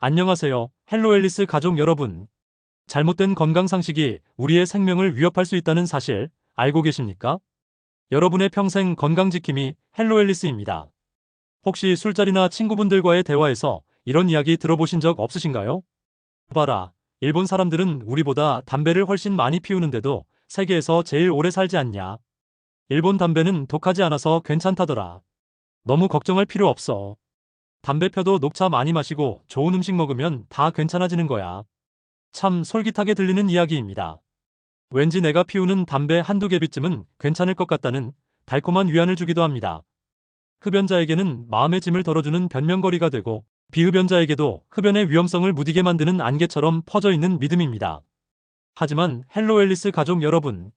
안녕하세요. 헬로앨리스 가족 여러분. 잘못된 건강 상식이 우리의 생명을 위협할 수 있다는 사실 알고 계십니까? 여러분의 평생 건강지킴이 헬로앨리스입니다. 혹시 술자리나 친구분들과의 대화에서 이런 이야기 들어보신 적 없으신가요? 봐라, 일본 사람들은 우리보다 담배를 훨씬 많이 피우는데도 세계에서 제일 오래 살지 않냐. 일본 담배는 독하지 않아서 괜찮다더라. 너무 걱정할 필요 없어. 담배 펴도 녹차 많이 마시고 좋은 음식 먹으면 다 괜찮아지는 거야. 참 솔깃하게 들리는 이야기입니다. 왠지 내가 피우는 담배 한두 개비쯤은 괜찮을 것 같다는 달콤한 위안을 주기도 합니다. 흡연자에게는 마음의 짐을 덜어주는 변명거리가 되고, 비흡연자에게도 흡연의 위험성을 무디게 만드는 안개처럼 퍼져 있는 믿음입니다. 하지만 헬로앨리스 가족 여러분,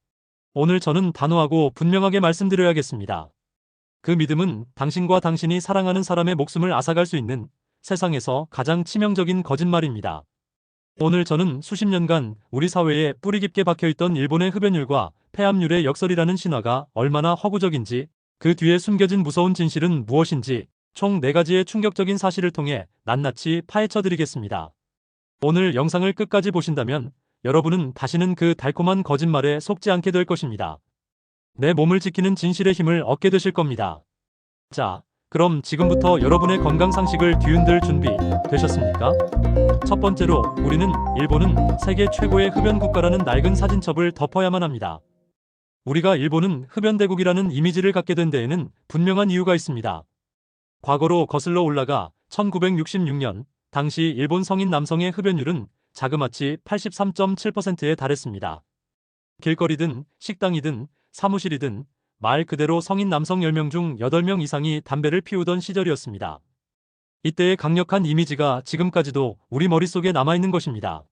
오늘 저는 단호하고 분명하게 말씀드려야겠습니다. 그 믿음은 당신과 당신이 사랑하는 사람의 목숨을 앗아갈 수 있는 세상에서 가장 치명적인 거짓말입니다. 오늘 저는 수십 년간 우리 사회에 뿌리 깊게 박혀있던 일본의 흡연율과 폐암률의 역설이라는 신화가 얼마나 허구적인지, 그 뒤에 숨겨진 무서운 진실은 무엇인지 총 4가지의 충격적인 사실을 통해 낱낱이 파헤쳐 드리겠습니다. 오늘 영상을 끝까지 보신다면 여러분은 다시는 그 달콤한 거짓말에 속지 않게 될 것입니다. 내 몸을 지키는 진실의 힘을 얻게 되실 겁니다. 자, 그럼 지금부터 여러분의 건강 상식을 뒤흔들 준비 되셨습니까? 첫 번째로, 우리는 일본은 세계 최고의 흡연 국가라는 낡은 사진첩을 덮어야만 합니다. 우리가 일본은 흡연 대국이라는 이미지를 갖게 된 데에는 분명한 이유가 있습니다. 과거로 거슬러 올라가 1966년 당시 일본 성인 남성의 흡연율은 자그마치 83.7%에 달했습니다. 길거리든 식당이든 사무실이든 말 그대로 성인 남성 10명 중 8명 이상이 담배를 피우던 시절이었습니다. 이때의 강력한 이미지가 지금까지도 우리 머릿속에 남아있는 것입니다.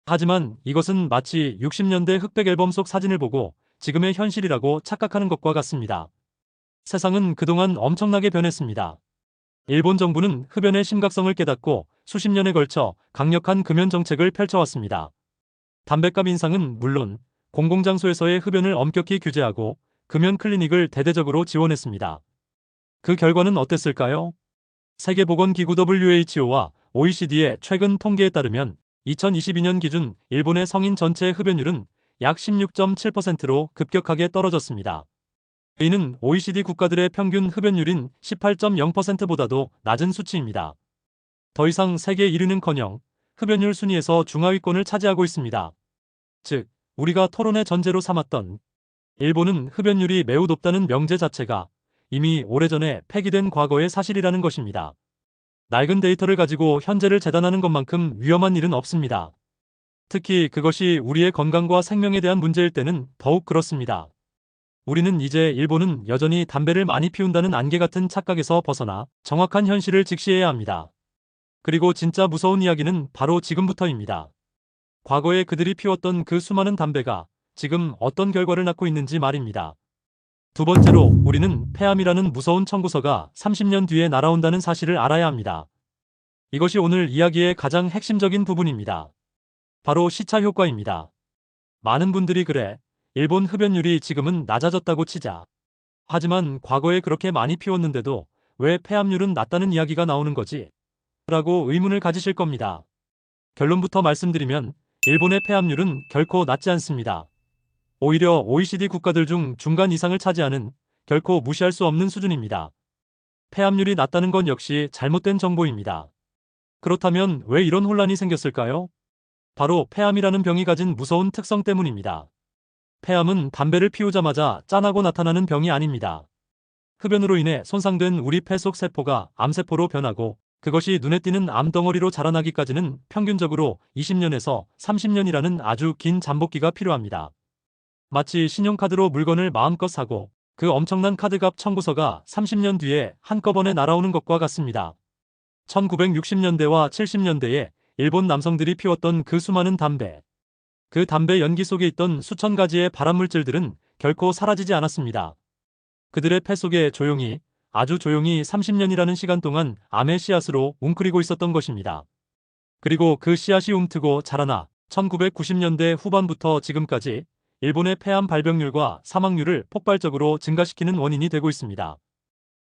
하지만 이것은 마치 60년대 흑백 앨범 속 사진을 보고 지금의 현실이라고 착각하는 것과 같습니다. 세상은 그동안 엄청나게 변했습니다. 일본 정부는 흡연의 심각성을 깨닫고 수십 년에 걸쳐 강력한 금연 정책을 펼쳐왔습니다. 담뱃값 인상은 물론 공공장소에서의 흡연을 엄격히 규제하고 금연 클리닉을 대대적으로 지원했습니다. 그 결과는 어땠을까요? 세계보건기구 WHO와 OECD의 최근 통계에 따르면 2022년 기준 일본의 성인 전체 흡연율은 약 16.7%로 급격하게 떨어졌습니다. 이는 OECD 국가들의 평균 흡연율인 18.0%보다도 낮은 수치입니다. 더 이상 세계 1위는커녕 흡연율 순위에서 중하위권을 차지하고 있습니다. 즉, 우리가 토론의 전제로 삼았던 일본은 흡연율이 매우 높다는 명제 자체가 이미 오래전에 폐기된 과거의 사실이라는 것입니다. 낡은 데이터를 가지고 현재를 재단하는 것만큼 위험한 일은 없습니다. 특히 그것이 우리의 건강과 생명에 대한 문제일 때는 더욱 그렇습니다. 우리는 이제 일본은 여전히 담배를 많이 피운다는 안개 같은 착각에서 벗어나 정확한 현실을 직시해야 합니다. 그리고 진짜 무서운 이야기는 바로 지금부터입니다. 과거에 그들이 피웠던 그 수많은 담배가 지금 어떤 결과를 낳고 있는지 말입니다. 두 번째로, 우리는 폐암이라는 무서운 청구서가 30년 뒤에 날아온다는 사실을 알아야 합니다. 이것이 오늘 이야기의 가장 핵심적인 부분입니다. 바로 시차 효과입니다. 많은 분들이 그래, 일본 흡연율이 지금은 낮아졌다고 치자. 하지만 과거에 그렇게 많이 피웠는데도 왜 폐암률은 낮다는 이야기가 나오는 거지? 라고 의문을 가지실 겁니다. 결론부터 말씀드리면 일본의 폐암률은 결코 낮지 않습니다. 오히려 OECD 국가들 중 중간 이상을 차지하는 결코 무시할 수 없는 수준입니다. 폐암률이 낮다는 건 역시 잘못된 정보입니다. 그렇다면 왜 이런 혼란이 생겼을까요? 바로 폐암이라는 병이 가진 무서운 특성 때문입니다. 폐암은 담배를 피우자마자 짠하고 나타나는 병이 아닙니다. 흡연으로 인해 손상된 우리 폐 속 세포가 암세포로 변하고 그것이 눈에 띄는 암덩어리로 자라나기까지는 평균적으로 20년에서 30년이라는 아주 긴 잠복기가 필요합니다. 마치 신용카드로 물건을 마음껏 사고 그 엄청난 카드값 청구서가 30년 뒤에 한꺼번에 날아오는 것과 같습니다. 1960년대와 70년대에 일본 남성들이 피웠던 그 수많은 담배. 그 담배 연기 속에 있던 수천 가지의 발암물질들은 결코 사라지지 않았습니다. 그들의 폐 속에 조용히, 아주 조용히 30년이라는 시간 동안 암의 씨앗으로 웅크리고 있었던 것입니다. 그리고 그 씨앗이 움트고 자라나 1990년대 후반부터 지금까지 일본의 폐암 발병률과 사망률을 폭발적으로 증가시키는 원인이 되고 있습니다.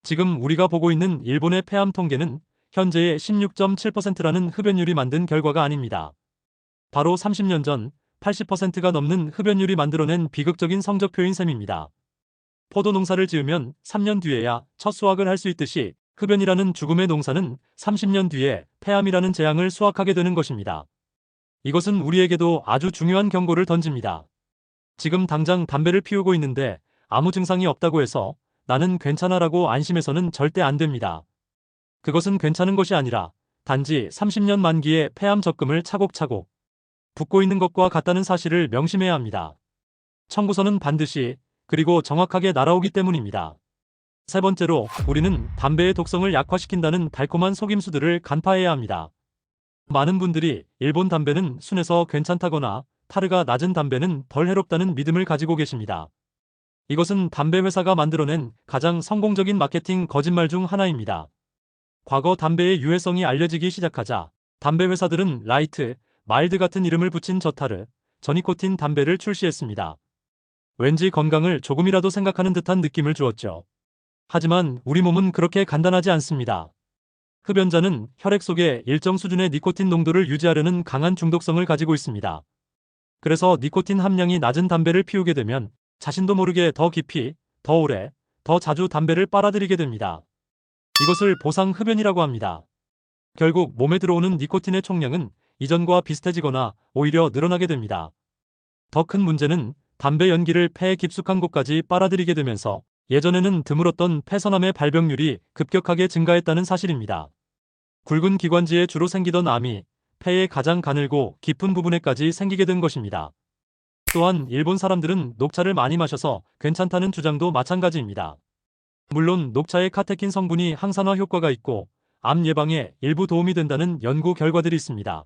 지금 우리가 보고 있는 일본의 폐암 통계는 현재의 16.7%라는 흡연율이 만든 결과가 아닙니다. 바로 30년 전 80%가 넘는 흡연율이 만들어낸 비극적인 성적표인 셈입니다. 포도 농사를 지으면 3년 뒤에야 첫 수확을 할 수 있듯이 흡연이라는 죽음의 농사는 30년 뒤에 폐암이라는 재앙을 수확하게 되는 것입니다. 이것은 우리에게도 아주 중요한 경고를 던집니다. 지금 당장 담배를 피우고 있는데 아무 증상이 없다고 해서 나는 괜찮아라고 안심해서는 절대 안 됩니다. 그것은 괜찮은 것이 아니라 단지 30년 만기의 폐암 적금을 차곡차곡 붓고 있는 것과 같다는 사실을 명심해야 합니다. 청구서는 반드시 그리고 정확하게 날아오기 때문입니다. 세 번째로 우리는 담배의 독성을 약화시킨다는 달콤한 속임수들을 간파해야 합니다. 많은 분들이 일본 담배는 순해서 괜찮다거나 타르가 낮은 담배는 덜 해롭다는 믿음을 가지고 계십니다. 이것은 담배 회사가 만들어낸 가장 성공적인 마케팅 거짓말 중 하나입니다. 과거 담배의 유해성이 알려지기 시작하자 담배 회사들은 라이트, 마일드 같은 이름을 붙인 저타르, 저니코틴 담배를 출시했습니다. 왠지 건강을 조금이라도 생각하는 듯한 느낌을 주었죠. 하지만 우리 몸은 그렇게 간단하지 않습니다. 흡연자는 혈액 속에 일정 수준의 니코틴 농도를 유지하려는 강한 중독성을 가지고 있습니다. 그래서 니코틴 함량이 낮은 담배를 피우게 되면 자신도 모르게 더 깊이, 더 오래, 더 자주 담배를 빨아들이게 됩니다. 이것을 보상 흡연이라고 합니다. 결국 몸에 들어오는 니코틴의 총량은 이전과 비슷해지거나 오히려 늘어나게 됩니다. 더 큰 문제는 담배 연기를 폐의 깊숙한 곳까지 빨아들이게 되면서 예전에는 드물었던 폐선암의 발병률이 급격하게 증가했다는 사실입니다. 굵은 기관지에 주로 생기던 암이 폐의 가장 가늘고 깊은 부분에까지 생기게 된 것입니다. 또한 일본 사람들은 녹차를 많이 마셔서 괜찮다는 주장도 마찬가지입니다. 물론 녹차의 카테킨 성분이 항산화 효과가 있고 암 예방에 일부 도움이 된다는 연구 결과들이 있습니다.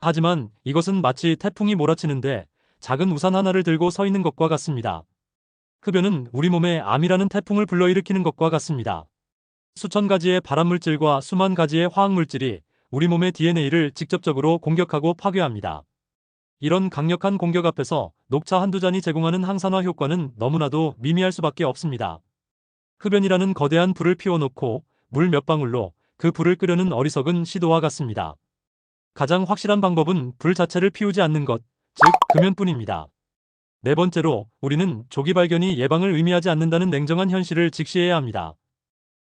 하지만 이것은 마치 태풍이 몰아치는데 작은 우산 하나를 들고 서 있는 것과 같습니다. 흡연은 우리 몸에 암이라는 태풍을 불러일으키는 것과 같습니다. 수천 가지의 발암물질과 수만 가지의 화학물질이 우리 몸의 DNA를 직접적으로 공격하고 파괴합니다. 이런 강력한 공격 앞에서 녹차 한두 잔이 제공하는 항산화 효과는 너무나도 미미할 수밖에 없습니다. 흡연이라는 거대한 불을 피워놓고 물 몇 방울로 그 불을 끄려는 어리석은 시도와 같습니다. 가장 확실한 방법은 불 자체를 피우지 않는 것, 즉 금연뿐입니다. 네 번째로 우리는 조기 발견이 예방을 의미하지 않는다는 냉정한 현실을 직시해야 합니다.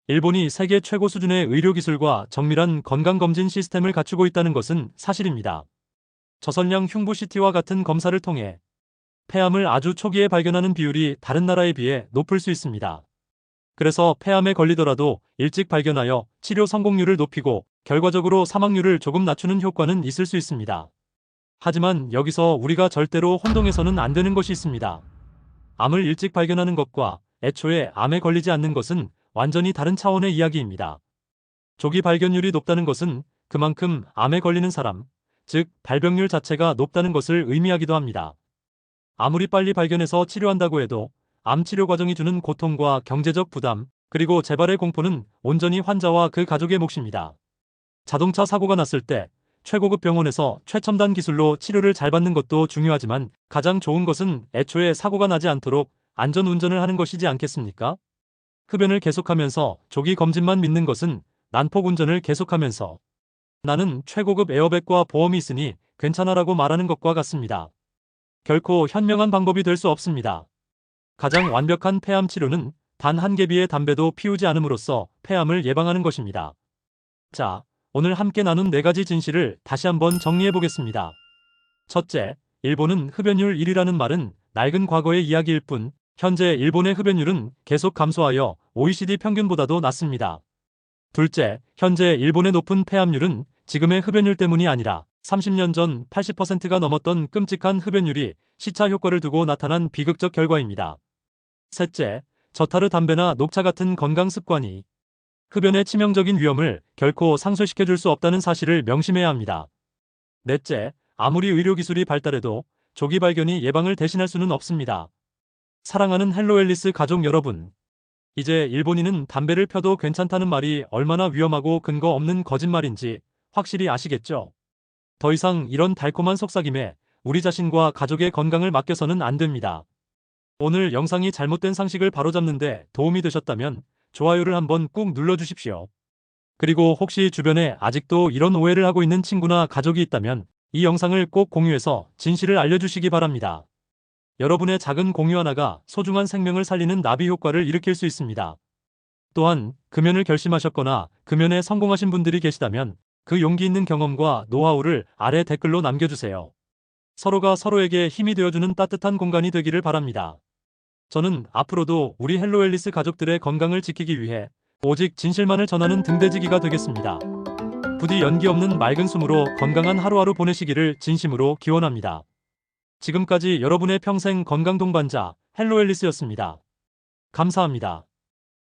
일본이 세계 최고 수준의 의료기술과 정밀한 건강검진 시스템을 갖추고 있다는 것은 사실입니다. 저선량 흉부CT와 같은 검사를 통해 폐암을 아주 초기에 발견하는 비율이 다른 나라에 비해 높을 수 있습니다. 그래서 폐암에 걸리더라도 일찍 발견하여 치료 성공률을 높이고 결과적으로 사망률을 조금 낮추는 효과는 있을 수 있습니다. 하지만 여기서 우리가 절대로 혼동해서는 안 되는 것이 있습니다. 암을 일찍 발견하는 것과 애초에 암에 걸리지 않는 것은 완전히 다른 차원의 이야기입니다. 조기 발견율이 높다는 것은 그만큼 암에 걸리는 사람, 즉 발병률 자체가 높다는 것을 의미하기도 합니다. 아무리 빨리 발견해서 치료한다고 해도 암 치료 과정이 주는 고통과 경제적 부담, 그리고 재발의 공포는 온전히 환자와 그 가족의 몫입니다. 자동차 사고가 났을 때 최고급 병원에서 최첨단 기술로 치료를 잘 받는 것도 중요하지만 가장 좋은 것은 애초에 사고가 나지 않도록 안전 운전을 하는 것이지 않겠습니까? 흡연을 계속하면서 조기 검진만 믿는 것은 난폭 운전을 계속하면서 나는 최고급 에어백과 보험이 있으니 괜찮아라고 말하는 것과 같습니다. 결코 현명한 방법이 될 수 없습니다. 가장 완벽한 폐암 치료는 단 한 개비의 담배도 피우지 않음으로써 폐암을 예방하는 것입니다. 자, 오늘 함께 나눈 4가지 진실을 다시 한번 정리해 보겠습니다. 첫째, 일본은 흡연율 1위라는 말은 낡은 과거의 이야기일 뿐 현재 일본의 흡연율은 계속 감소하여 OECD 평균보다도 낮습니다. 둘째, 현재 일본의 높은 폐암률은 지금의 흡연율 때문이 아니라 30년 전 80%가 넘었던 끔찍한 흡연율이 시차 효과를 두고 나타난 비극적 결과입니다. 셋째, 저타르 담배나 녹차 같은 건강 습관이 흡연의 치명적인 위험을 결코 상쇄시켜줄 수 없다는 사실을 명심해야 합니다. 넷째, 아무리 의료기술이 발달해도 조기 발견이 예방을 대신할 수는 없습니다. 사랑하는 헬로앨리스 가족 여러분, 이제 일본인은 담배를 펴도 괜찮다는 말이 얼마나 위험하고 근거 없는 거짓말인지 확실히 아시겠죠? 더 이상 이런 달콤한 속삭임에 우리 자신과 가족의 건강을 맡겨서는 안 됩니다. 오늘 영상이 잘못된 상식을 바로잡는 데 도움이 되셨다면 좋아요를 한번 꾹 눌러주십시오. 그리고 혹시 주변에 아직도 이런 오해를 하고 있는 친구나 가족이 있다면 이 영상을 꼭 공유해서 진실을 알려주시기 바랍니다. 여러분의 작은 공유 하나가 소중한 생명을 살리는 나비 효과를 일으킬 수 있습니다. 또한 금연을 결심하셨거나 금연에 성공하신 분들이 계시다면 그 용기 있는 경험과 노하우를 아래 댓글로 남겨주세요. 서로가 서로에게 힘이 되어주는 따뜻한 공간이 되기를 바랍니다. 저는 앞으로도 우리 헬로앨리스 가족들의 건강을 지키기 위해 오직 진실만을 전하는 등대지기가 되겠습니다. 부디 연기 없는 맑은 숨으로 건강한 하루하루 보내시기를 진심으로 기원합니다. 지금까지 여러분의 평생 건강 동반자 헬로앨리스였습니다. 감사합니다.